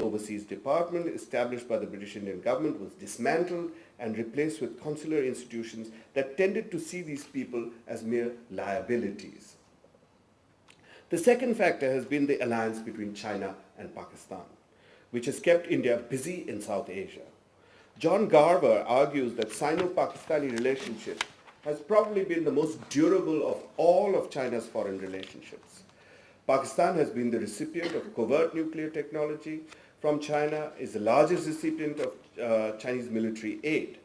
Overseas Department established by the British Indian government was dismantled and replaced with consular institutions that tended to see these people as mere liabilities. The second factor has been the alliance between China and Pakistan, which has kept India busy in South Asia. John Garver argues that Sino-Pakistani relationship has probably been the most durable of all of China's foreign relationships. Pakistan has been the recipient of covert nuclear technology from China, is the largest recipient of Chinese military aid.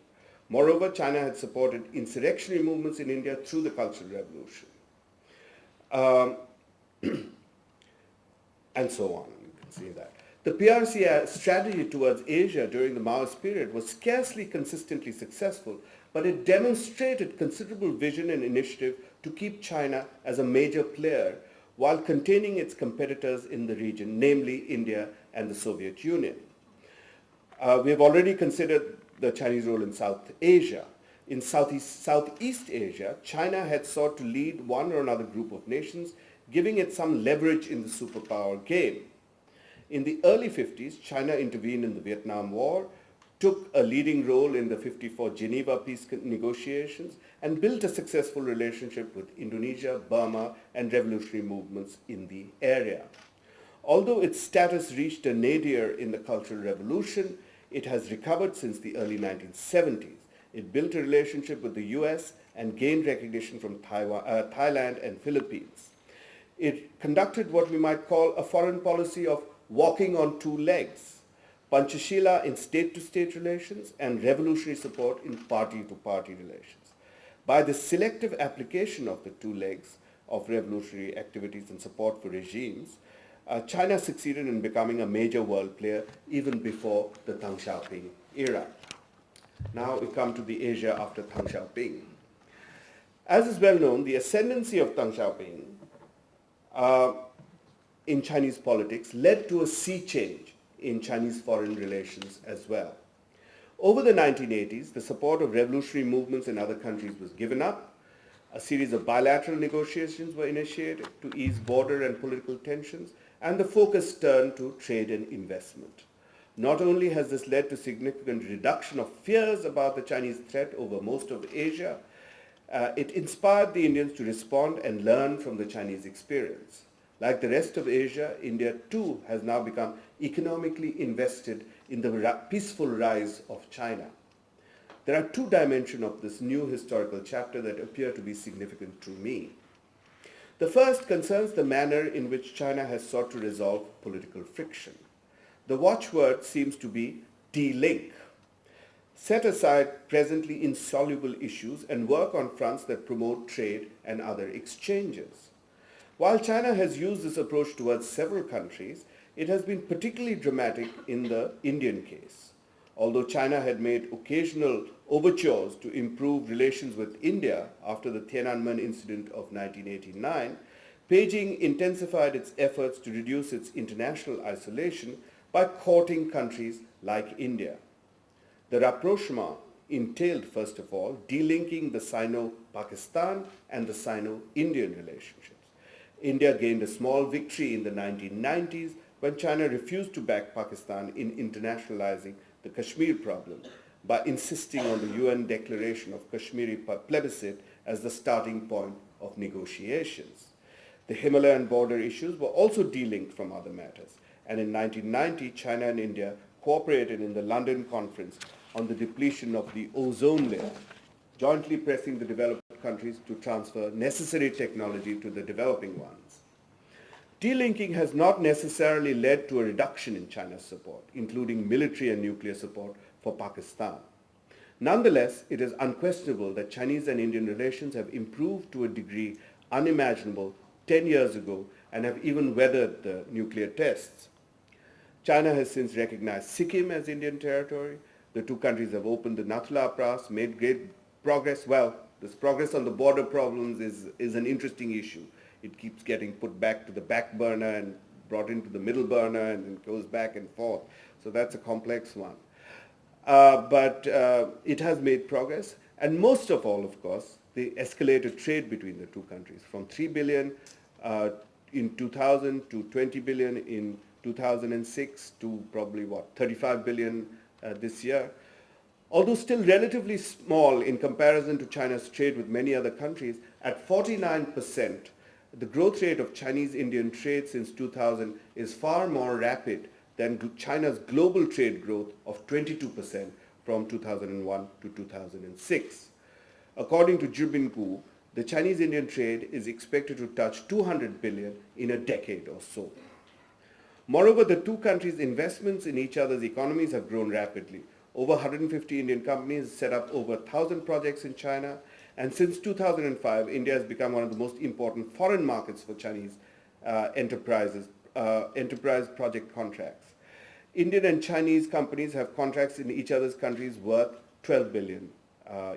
Moreover, China had supported insurrectionary movements in India through the Cultural Revolution. And so on, you can see that. The PRC strategy towards Asia during the Maoist period was scarcely consistently successful, but it demonstrated considerable vision and initiative to keep China as a major player while containing its competitors in the region, namely India and the Soviet Union. We have already considered the Chinese role in South Asia. In Southeast Asia, China had sought to lead one or another group of nations, giving it some leverage in the superpower game. In the early 50s, China intervened in the Vietnam War, took a leading role in the 54 Geneva peace negotiations, and built a successful relationship with Indonesia, Burma, and revolutionary movements in the area. Although its status reached a nadir in the Cultural Revolution, it has recovered since the early 1970s. It built a relationship with the US and gained recognition from Thailand and Philippines. It conducted what we might call a foreign policy of walking on two legs, Panchashila in state-to-state relations and revolutionary support in party-to-party relations. By the selective application of the two legs of revolutionary activities and support for regimes, China succeeded in becoming a major world player even before the Deng Xiaoping era. Now we come to the Asia after Deng Xiaoping. As is well known, the ascendancy of Deng Xiaoping in Chinese politics led to a sea change in Chinese foreign relations as well. Over the 1980s, the support of revolutionary movements in other countries was given up. A series of bilateral negotiations were initiated to ease border and political tensions, and the focus turned to trade and investment. Not only has this led to significant reduction of fears about the Chinese threat over most of Asia, it inspired the Indians to respond and learn from the Chinese experience. Like the rest of Asia, India too has now become economically invested in the peaceful rise of China. There are two dimensions of this new historical chapter that appear to be significant to me. The first concerns the manner in which China has sought to resolve political friction. The watchword seems to be de-link. Set aside presently insoluble issues and work on fronts that promote trade and other exchanges. While China has used this approach towards several countries, it has been particularly dramatic in the Indian case. Although China had made occasional overtures to improve relations with India after the Tiananmen incident of 1989, Beijing intensified its efforts to reduce its international isolation by courting countries like India. The rapprochement entailed, first of all, delinking the Sino-Pakistan and the Sino-Indian relationships. India gained a small victory in the 1990s when China refused to back Pakistan in internationalizing the Kashmir problem by insisting on the UN declaration of Kashmiri plebiscite as the starting point of negotiations. The Himalayan border issues were also delinked from other matters, and in 1990, China and India cooperated in the London Conference on the depletion of the ozone layer, jointly pressing the developed countries to transfer necessary technology to the developing ones. Delinking has not necessarily led to a reduction in China's support, including military and nuclear support for Pakistan. Nonetheless, it is unquestionable that Chinese and Indian relations have improved to a degree unimaginable 10 years ago and have even weathered the nuclear tests. China has since recognized Sikkim as Indian territory. The two countries have opened the Nathula Pass, made great progress. Well, this progress on the border problems is an interesting issue. It keeps getting put back to the back burner and brought into the middle burner and it goes back and forth. So that's a complex one. But it has made progress. And most of all, of course, the escalated trade between the two countries from 3 billion in 2000 to 20 billion in 2006 to probably 35 billion this year. Although still relatively small in comparison to China's trade with many other countries, at 49%, the growth rate of Chinese-Indian trade since 2000 is far more rapid than China's global trade growth of 22% from 2001 to 2006. According to Jibin Gu, the Chinese-Indian trade is expected to touch 200 billion in a decade or so. Moreover, the two countries' investments in each other's economies have grown rapidly. Over 150 Indian companies set up over 1,000 projects in China, and since 2005, India has become one of the most important foreign markets for Chinese enterprise project contracts. Indian and Chinese companies have contracts in each other's countries worth 12 billion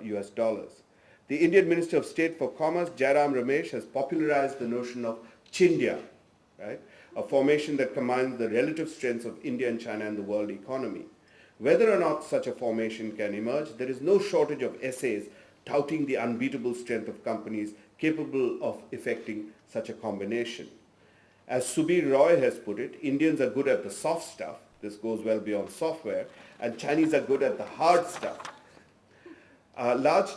US dollars. The Indian Minister of State for Commerce, Jairam Ramesh, has popularized the notion of Chindia, right? A formation that combines the relative strengths of India and China in the world economy. Whether or not such a formation can emerge, there is no shortage of essays touting the unbeatable strength of companies capable of effecting such a combination. As Subir Roy has put it, Indians are good at the soft stuff, this goes well beyond software, and Chinese are good at the hard stuff. Large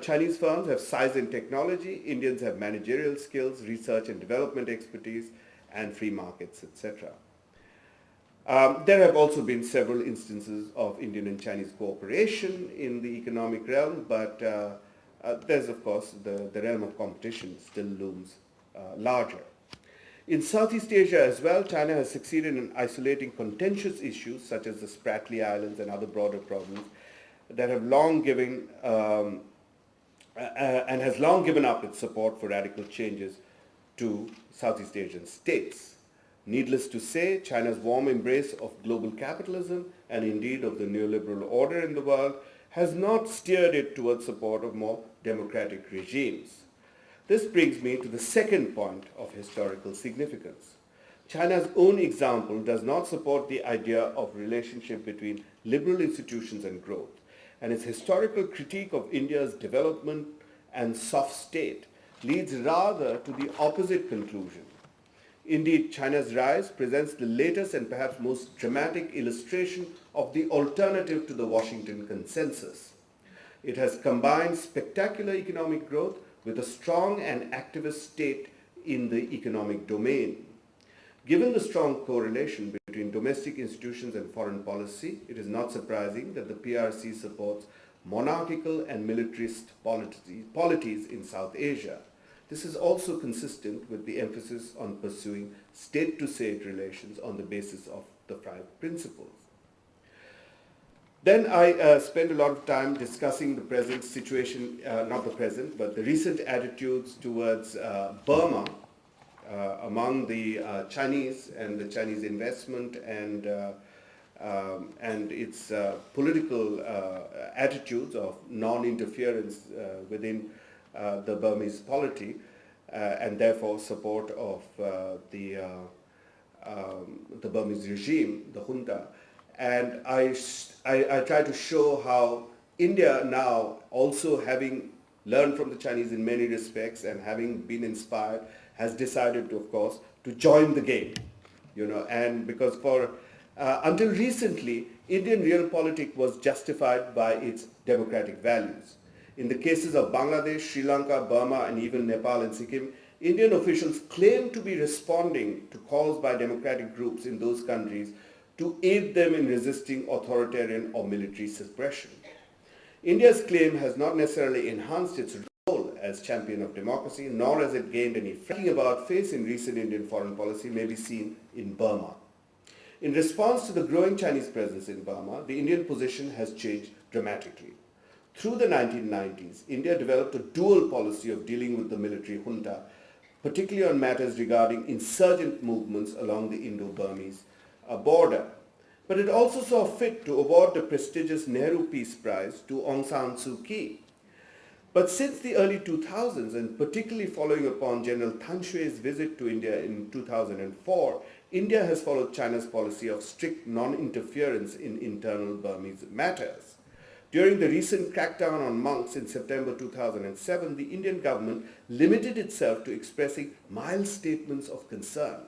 Chinese firms have size and technology, Indians have managerial skills, research and development expertise, and free markets, etc. There have also been several instances of Indian and Chinese cooperation in the economic realm, but there's, of course, the realm of competition still looms larger. In Southeast Asia as well, China has succeeded in isolating contentious issues such as the Spratly Islands and other broader problems that have long given and has long given up its support for radical changes to Southeast Asian states. Needless to say, China's warm embrace of global capitalism and indeed of the neoliberal order in the world has not steered it towards support of more democratic regimes. This brings me to the second point of historical significance. China's own example does not support the idea of relationship between liberal institutions and growth, and its historical critique of India's development and soft state leads rather to the opposite conclusion. Indeed, China's rise presents the latest and perhaps most dramatic illustration of the alternative to the Washington Consensus. It has combined spectacular economic growth with a strong and activist state in the economic domain. Given the strong correlation between domestic institutions and foreign policy, it is not surprising that the PRC supports monarchical and militarist polities in South Asia. This is also consistent with the emphasis on pursuing state-to-state relations on the basis of the five principles. Then I spent a lot of time discussing the present situation, not the present, but the recent attitudes towards Burma among the Chinese and the Chinese investment and its political attitudes of non-interference within the Burmese polity and therefore support of the Burmese regime, the junta. And I try to show how India now, also having learned from the Chinese in many respects and having been inspired, has decided to, of course, to join the game. And because until recently, Indian realpolitik was justified by its democratic values. In the cases of Bangladesh, Sri Lanka, Burma, and even Nepal and Sikkim, Indian officials claim to be responding to calls by democratic groups in those countries to aid them in resisting authoritarian or military suppression. India's claim has not necessarily enhanced its role as champion of democracy, nor has it gained any fracking about face in recent Indian foreign policy may be seen in Burma. In response to the growing Chinese presence in Burma, the Indian position has changed dramatically. Through the 1990s, India developed a dual policy of dealing with the military junta, particularly on matters regarding insurgent movements along the Indo-Burmese border. But it also saw fit to award the prestigious Nehru Peace Prize to Aung San Suu Kyi. But since the early 2000s, and particularly following upon General Than Shui's visit to India in 2004, India has followed China's policy of strict non-interference in internal Burmese matters. During the recent crackdown on monks in September 2007, the Indian government limited itself to expressing mild statements of concern.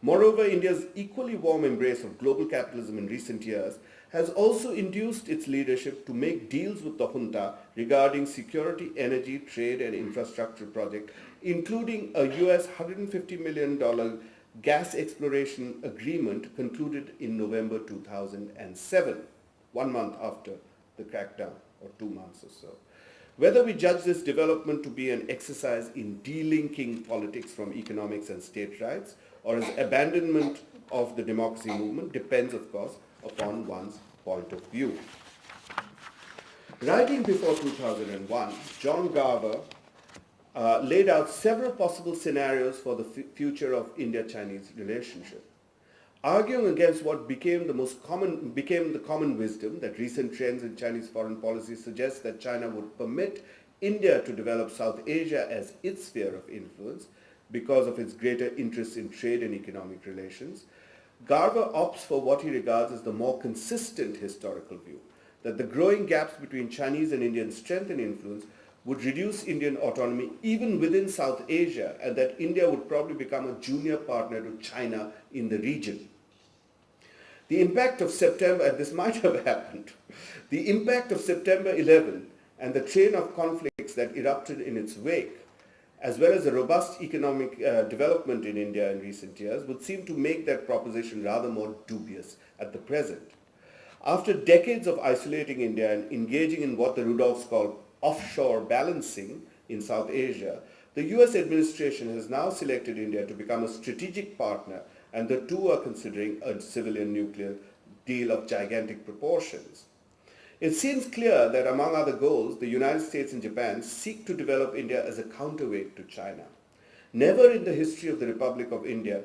Moreover, India's equally warm embrace of global capitalism in recent years has also induced its leadership to make deals with the junta regarding security, energy, trade, and infrastructure projects, including a US $150 million gas exploration agreement concluded in November 2007, 1 month after the crackdown, or 2 months or so. Whether we judge this development to be an exercise in delinking politics from economics and state rights, or as abandonment of the democracy movement, depends, of course, upon one's point of view. Writing before 2001, John Garver laid out several possible scenarios for the future of India-Chinese relationship. Arguing against what became the common wisdom that recent trends in Chinese foreign policy suggest that China would permit India to develop South Asia as its sphere of influence because of its greater interest in trade and economic relations, Garver opts for what he regards as the more consistent historical view, that the growing gaps between Chinese and Indian strength and influence would reduce Indian autonomy even within South Asia, and that India would probably become a junior partner to China in the region. The impact of September, and this might have happened, the impact of September 11 and the train of conflicts that erupted in its wake, as well as the robust economic development in India in recent years, would seem to make that proposition rather more dubious at the present. After decades of isolating India and engaging in what the Rudolphs call offshore balancing in South Asia, the US administration has now selected India to become a strategic partner, and the two are considering a civilian nuclear deal of gigantic proportions. It seems clear that among other goals, the United States and Japan seek to develop India as a counterweight to China. Never in the history of the Republic of India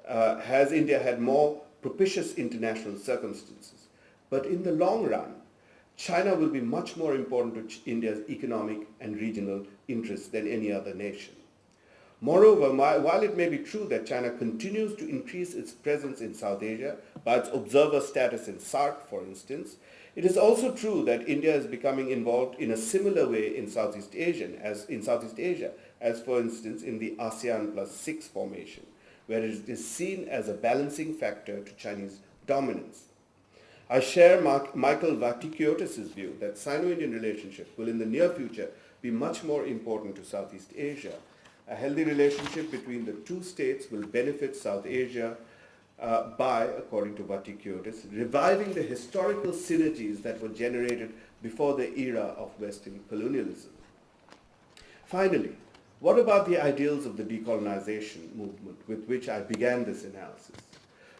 has India had more propitious international circumstances. But in the long run, China will be much more important to India's economic and regional interests than any other nation. Moreover, while it may be true that China continues to increase its presence in South Asia by its observer status in SAARC, for instance, it is also true that India is becoming involved in a similar way in Southeast Asia, as for instance in the ASEAN plus 6 formation, where it is seen as a balancing factor to Chinese dominance. I share Michael Vatikiotis' view that Sino-Indian relationship will in the near future be much more important to Southeast Asia. A healthy relationship between the two states will benefit South Asia by, according to Vatikiotis, reviving the historical synergies that were generated before the era of Western colonialism. Finally, what about the ideals of the decolonization movement with which I began this analysis?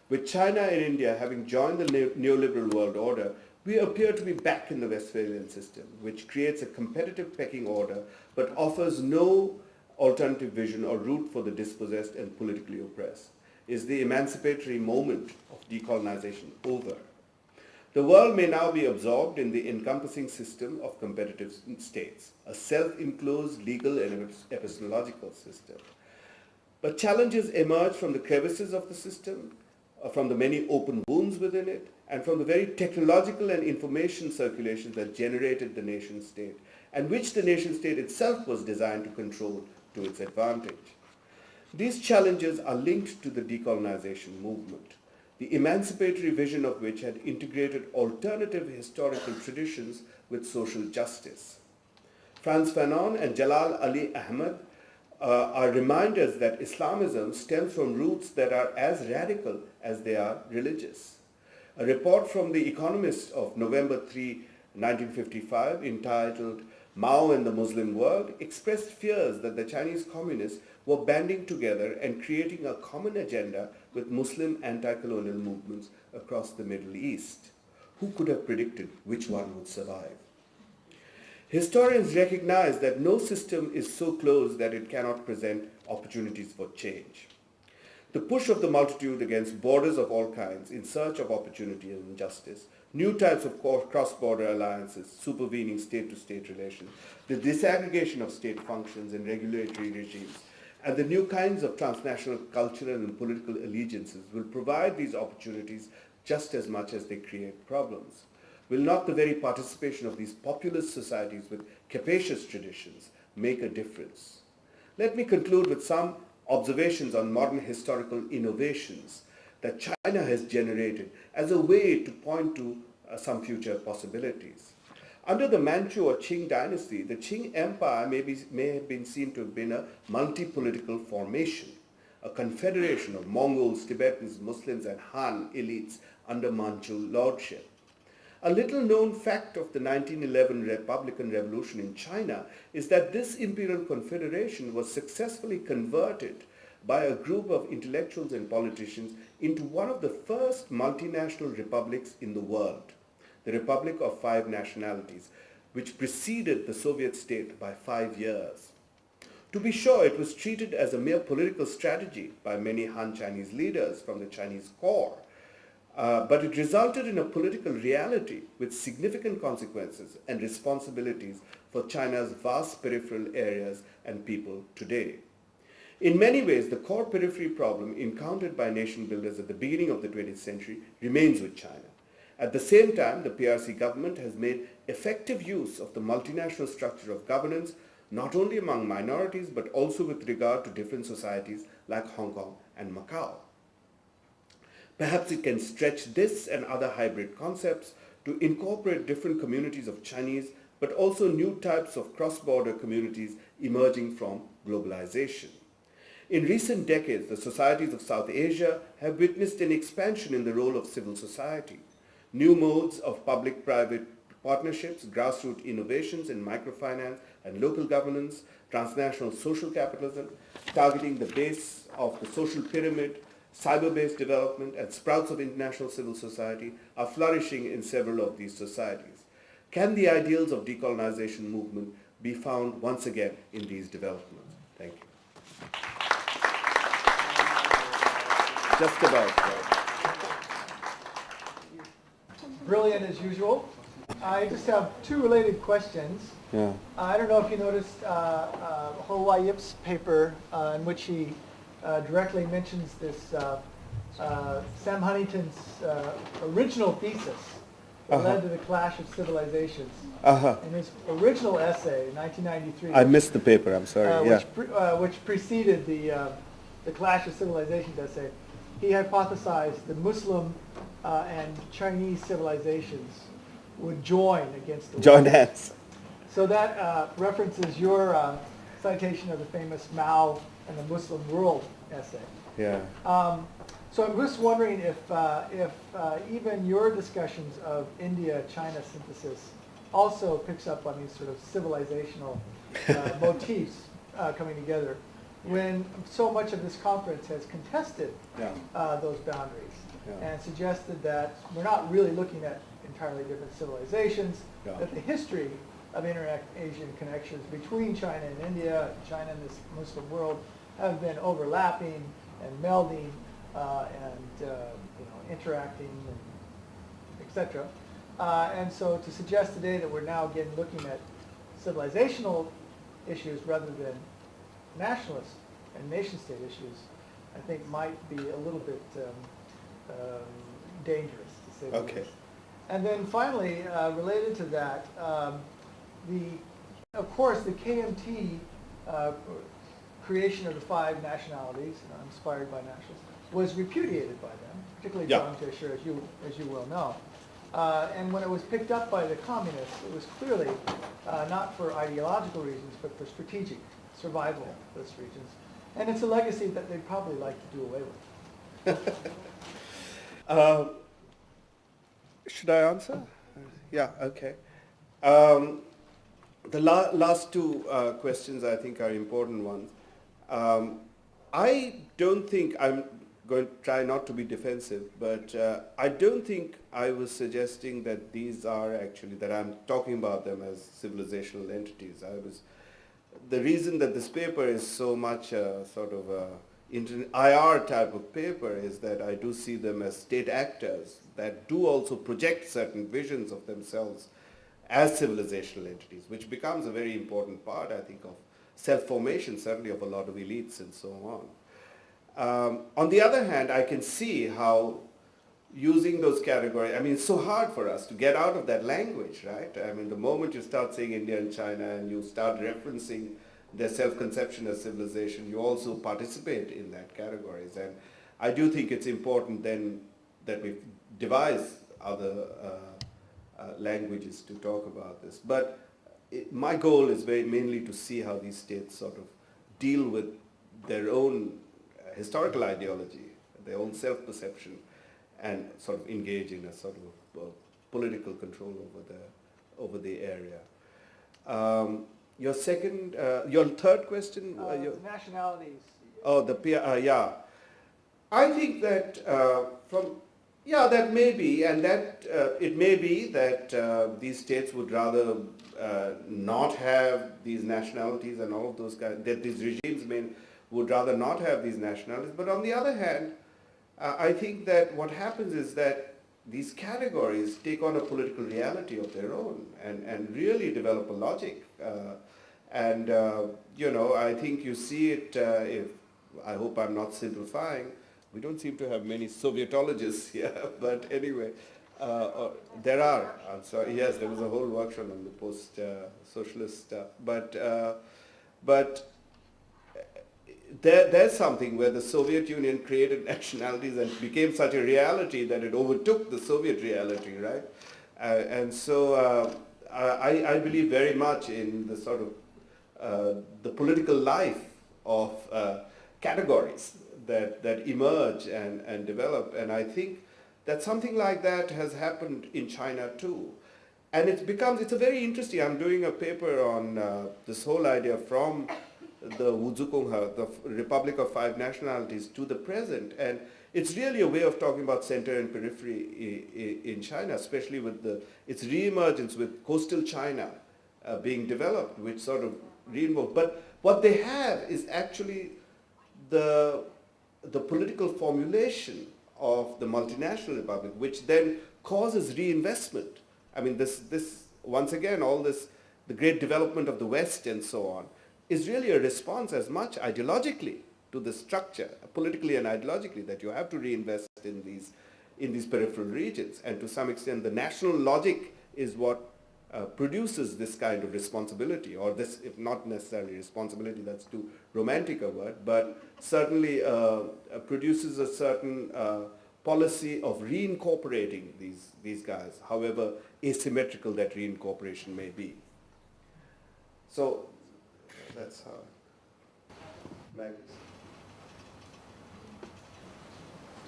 With China and India having joined the neoliberal world order, we appear to be back in the Westphalian system, which creates a competitive pecking order but offers no alternative vision or route for the dispossessed and politically oppressed. Is the emancipatory moment of decolonization over? The world may now be absorbed in the encompassing system of competitive states, a self-enclosed legal and epistemological system. But challenges emerge from the crevices of the system, from the many open wounds within it, and from the very technological and information circulation that generated the nation state, and which the nation state itself was designed to control to its advantage. These challenges are linked to the decolonization movement, the emancipatory vision of which had integrated alternative historical traditions with social justice. Frantz Fanon and Jalal Ali Ahmed are reminders that Islamism stems from roots that are as radical as they are religious. A report from The Economist of November 3, 1955, entitled Mao and the Muslim World, expressed fears that the Chinese communists were banding together and creating a common agenda with Muslim anti-colonial movements across the Middle East. Who could have predicted which one would survive? Historians recognize that no system is so closed that it cannot present opportunities for change. The push of the multitude against borders of all kinds in search of opportunity and justice, new types of cross-border alliances supervening state-to-state relations, the disaggregation of state functions and regulatory regimes, and the new kinds of transnational cultural and political allegiances will provide these opportunities just as much as they create problems. Will not the very participation of these populous societies with capacious traditions make a difference? Let me conclude with some observations on modern historical innovations that China has generated as a way to point to some future possibilities. Under the Manchu or Qing dynasty, the Qing Empire may have been seen to have been a multi-political formation, a confederation of Mongols, Tibetans, Muslims, and Han elites under Manchu lordship. A little known fact of the 1911 Republican Revolution in China is that this imperial confederation was successfully converted by a group of intellectuals and politicians into one of the first multinational republics in the world, the Republic of Five Nationalities, which preceded the Soviet state by 5 years. To be sure, it was treated as a mere political strategy by many Han Chinese leaders from the Chinese core, but it resulted in a political reality with significant consequences and responsibilities for China's vast peripheral areas and people today. In many ways, the core periphery problem encountered by nation builders at the beginning of the 20th century remains with China. At the same time, the PRC government has made effective use of the multinational structure of governance, not only among minorities, but also with regard to different societies like Hong Kong and Macau. Perhaps it can stretch this and other hybrid concepts to incorporate different communities of Chinese, but also new types of cross-border communities emerging from globalization. In recent decades, the societies of South Asia have witnessed an expansion in the role of civil society. New modes of public-private partnerships, grassroots innovations in microfinance and local governance, transnational social capitalism, targeting the base of the social pyramid, cyber-based development, and sprouts of international civil society are flourishing in several of these societies. Can the ideals of decolonization movement be found once again in these developments? Thank you. Just about right. Brilliant as usual. I just have two related questions. Yeah. I don't know if you noticed Ho Yip's paper in which he directly mentions this Sam Huntington's original thesis that led to the clash of civilizations. In his original essay, in 1993. I missed the paper, I'm sorry. Which preceded the clash of civilizations essay. He hypothesized the Muslim and Chinese civilizations would join against the Join West. hands. So that references your citation of the famous Mao and the Muslim world essay. Yeah. So I'm just wondering if even your discussions of India-China synthesis also picks up on these sort of civilizational motifs coming together, when so much of this conference has contested those boundaries and suggested that we're not really looking at entirely different civilizations, that the history of inter-Asian connections between China and India, China and this Muslim world, have been overlapping and melding and interacting, and etc. And so to suggest today that we're now again looking at civilizational issues rather than nationalist and nation-state issues, I think might be a little bit dangerous, to say the least. And then finally, related to that, of course, the KMT creation of the five nationalities, inspired by nationals, was repudiated by them, particularly Zhang Jieshi, as you well know. And when it was picked up by the communists, it was clearly not for ideological reasons, but for strategic survival of those regions. And it's a legacy that they'd probably like to do away with. Should I answer? Yeah, okay. The last two questions I think are important ones. I don't think, I'm going to try not to be defensive, but I don't think I was suggesting that these are actually, that I'm talking about them as civilizational entities. The reason that this paper is so much sort of IR type of paper is that I do see them as state actors that do also project certain visions of themselves as civilizational entities, which becomes a very important part, I think, of self-formation, certainly of a lot of elites and so on. On the other hand, I can see how using those categories, I mean, it's so hard for us to get out of that language, right? I mean, the moment you start saying India and China and you start referencing their self-conception as civilization, you also participate in that categories. And I do think it's important then that we devise other languages to talk about this. But my goal is mainly to see how these states sort of deal with their own historical ideology, their own self-perception, and sort of engage in a sort of political control over the area. Your third question? Nationalities. Oh, yeah. I think that that may be, and that it may be that these states would rather not have these nationalities and all of those guys, that these regimes would rather not have these nationalities. But on the other hand, I think that what happens is that these categories take on a political reality of their own and really develop a logic. I think you see it, I hope I'm not simplifying, we don't seem to have many Sovietologists here, but anyway, there are. I'm sorry, yes, there was a whole workshop on the post-socialist stuff. But there's something where the Soviet Union created nationalities and became such a reality that it overtook the Soviet reality, right? I believe very much in the sort of the political life of categories that emerge and develop. And I think that something like that has happened in China too. And it's a very interesting, I'm doing a paper on this whole idea from the Wuzhukongha, the Republic of Five Nationalities, to the present. And it's really a way of talking about center and periphery in China, especially with its reemergence with coastal China being developed, which sort of reinvoked. But what they have is actually the political formulation of the multinational republic, which then causes reinvestment. I mean, this once again, the great development of the West and so on, is really a response as much ideologically to the structure, politically and ideologically, that you have to reinvest in these peripheral regions. And to some extent, the national logic is what produces this kind of responsibility, or this, if not necessarily responsibility, that's too romantic a word, but certainly produces a certain policy of reincorporating these guys, however asymmetrical that reincorporation may be. So that's how. Magnus.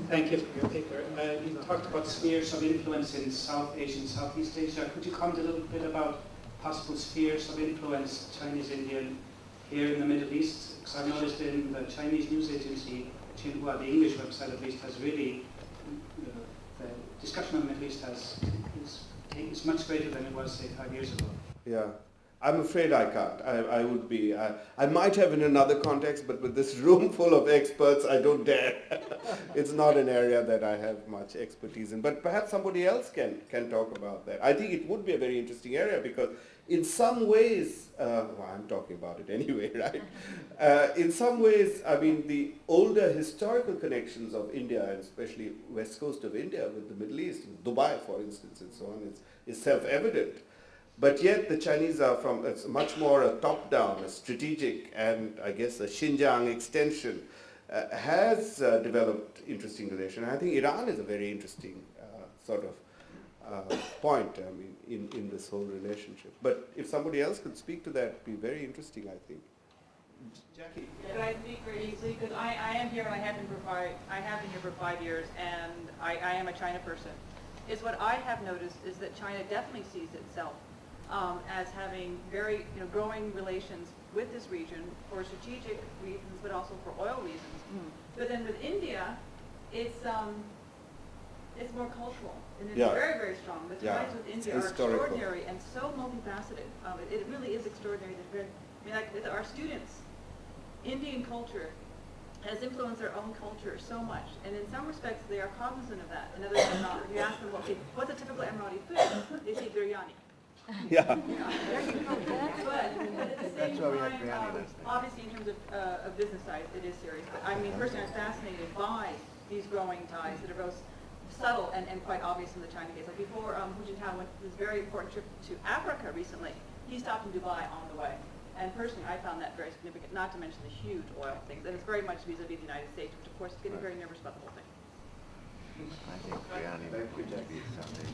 Thank you for your paper. You talked about spheres of influence in South Asia and Southeast Asia. Could you comment a little bit about possible spheres of influence, Chinese Indian, here in the Middle East? Because I've noticed in the Chinese news agency, Xinhua, the English website at least, has really, the discussion on the Middle East is much greater than it was, say, 5 years ago. Yeah. I'm afraid I can't. I might have in another context, but with this room full of experts, I don't dare. It's not an area that I have much expertise in. But perhaps somebody else can talk about that. I think it would be a very interesting area because in some ways, I'm talking about it anyway, right? In some ways, I mean, the older historical connections of India, and especially west coast of India with the Middle East, Dubai, for instance, and so on, is self-evident. But yet the Chinese are it's much more a top-down, a strategic, and I guess a Xinjiang extension has developed interesting relations. I think Iran is a very interesting sort of point, I mean, in this whole relationship. But if somebody else could speak to that, it would be very interesting, I think. Jackie. Could I speak very easily? Because I am here and I have been here for 5 years, and I am a China person. What I have noticed is that China definitely sees itself as having very growing relations with this region for strategic reasons, but also for oil reasons. But then with India, it's more cultural, and it's very, very strong. The ties with India are extraordinary and so multifaceted. It really is extraordinary. Like with our students, Indian culture has influenced their own culture so much, and in some respects they are cognizant of that. In other words, if you ask them, what's a typical Emirati food? They say biryani. Yeah. But at the same time, obviously in terms of business ties, it is serious. But I mean, personally, I'm fascinated by these growing ties that are both subtle and quite obvious in the China case. Like before Hu Jintao went this very important trip to Africa recently, he stopped in Dubai on the way. And personally, I found that very significant, not to mention the huge oil things. And it's very much vis-a-vis the United States, which of course is getting very nervous about the whole thing. I think Brianna would be something